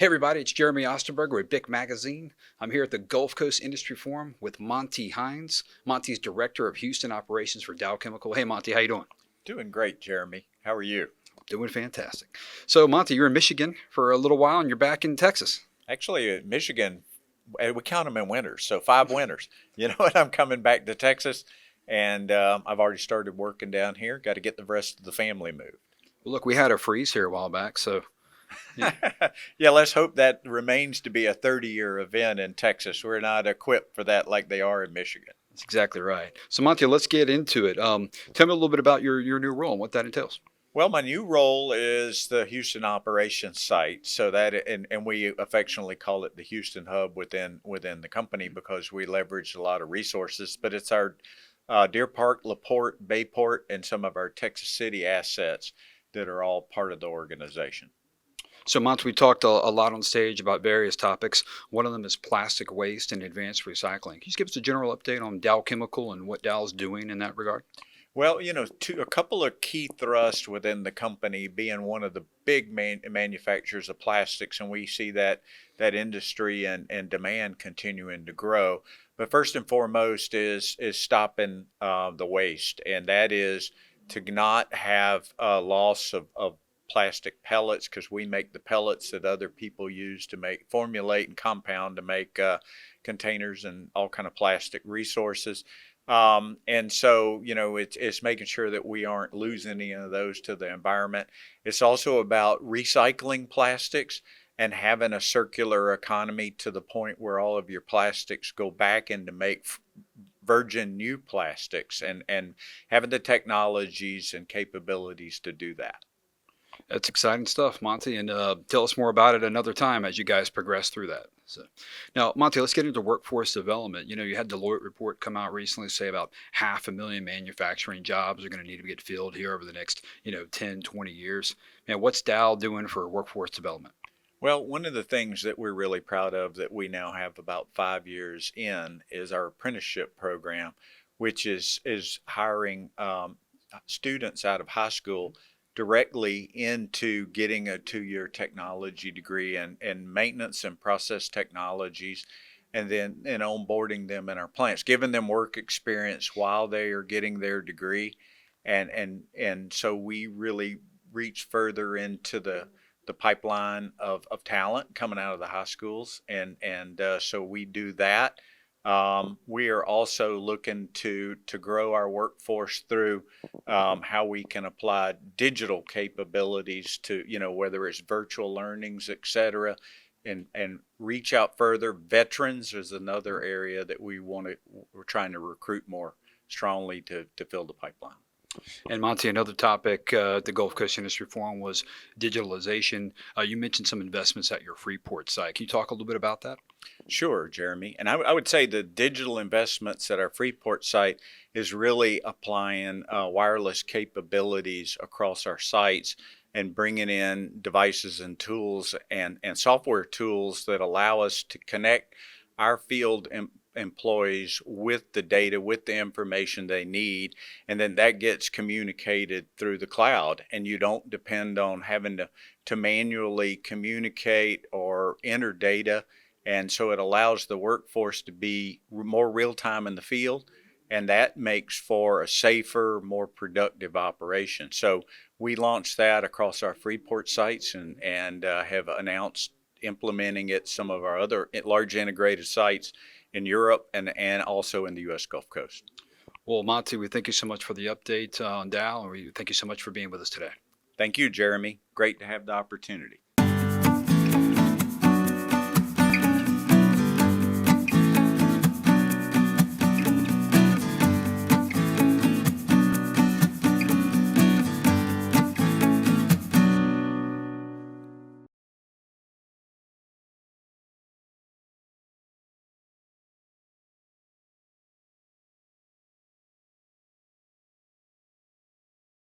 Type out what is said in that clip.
Hey everybody, it's Jeremy Osterberger with BIC Magazine. I'm here at the Gulf Coast Industry Forum with Monty Heins. Monty's Director of Houston Operations for Dow Chemical. Hey Monty, how you doing? Doing great, Jeremy. How are you? Doing fantastic. So Monty, you're in Michigan for a little while and you're back in Texas. Actually, Michigan, we count them in winters, so 5 winters. You know what? I'm coming back to Texas, and I've already started working down here. Got to get the rest of the family moved. Well, look, we had a freeze here a while back, so yeah, Yeah, let's hope that remains to be a 30-year event in Texas. We're not equipped for that like they are in Michigan. that's exactly right. So Monty, let's get into it. Tell me a little bit about your new role and what that entails. Well, my new role is the Houston operations site. So that and we affectionately call it the Houston hub within the company because we leverage a lot of resources. But it's our Deer Park, LaPorte, Bayport, and some of our Texas City assets that are all part of the organization. So, Monty, we talked a lot on stage about various topics. One of them is plastic waste and advanced recycling. Can you just give us a general update on Dow Chemical and what Dow's doing in that regard? Well, a couple of key thrusts within the company being one of the big manufacturers of plastics, and we see that industry and demand continuing to grow. But first and foremost is stopping the waste, and that is to not have loss of plastic pellets because we make the pellets that other people use to formulate and compound to make containers and all kind of plastic resources. And so, it's making sure that we aren't losing any of those to the environment. It's also about recycling plastics and having a circular economy to the point where all of your plastics go back in to make virgin new plastics and having the technologies and capabilities to do that. That's exciting stuff, Monty, and tell us more about it another time as you guys progress through that. So, now, Monty, let's get into workforce development. You had Deloitte report come out recently say about 500,000 manufacturing jobs are going to need to get filled here over the next, 10, 20 years. Man, what's Dow doing for workforce development? Well, one of the things that we're really proud of that we now have about 5 years in is our apprenticeship program, which is hiring students out of high school directly into getting a 2 year technology degree in maintenance and process technologies, and then onboarding them in our plants, giving them work experience while they are getting their degree, and so we really reach further into the pipeline of talent coming out of the high schools, and so we do that. We are also looking to grow our workforce through how we can apply digital capabilities to, whether it's virtual learnings, et cetera, and reach out further. Veterans is another area that we're trying to recruit more strongly to fill the pipeline. And Monty, another topic at the Gulf Coast Industry Forum was digitalization. You mentioned some investments at your Freeport site. Can you talk a little bit about that? Sure, Jeremy. And I would say the digital investments at our Freeport site is really applying wireless capabilities across our sites and bringing in devices and tools and software tools that allow us to connect our field employees with the data, with the information they need, and then that gets communicated through the cloud. And you don't depend on having to manually communicate or enter data. And so it allows the workforce to be more real time in the field, and that makes for a safer, more productive operation. So we launched that across our Freeport sites and have announced implementing it some of our other large integrated sites in Europe and also in the U.S. Gulf Coast. Well, Monty, we thank you so much for the update on Dow, and we thank you so much for being with us today. Thank you, Jeremy. Great to have the opportunity.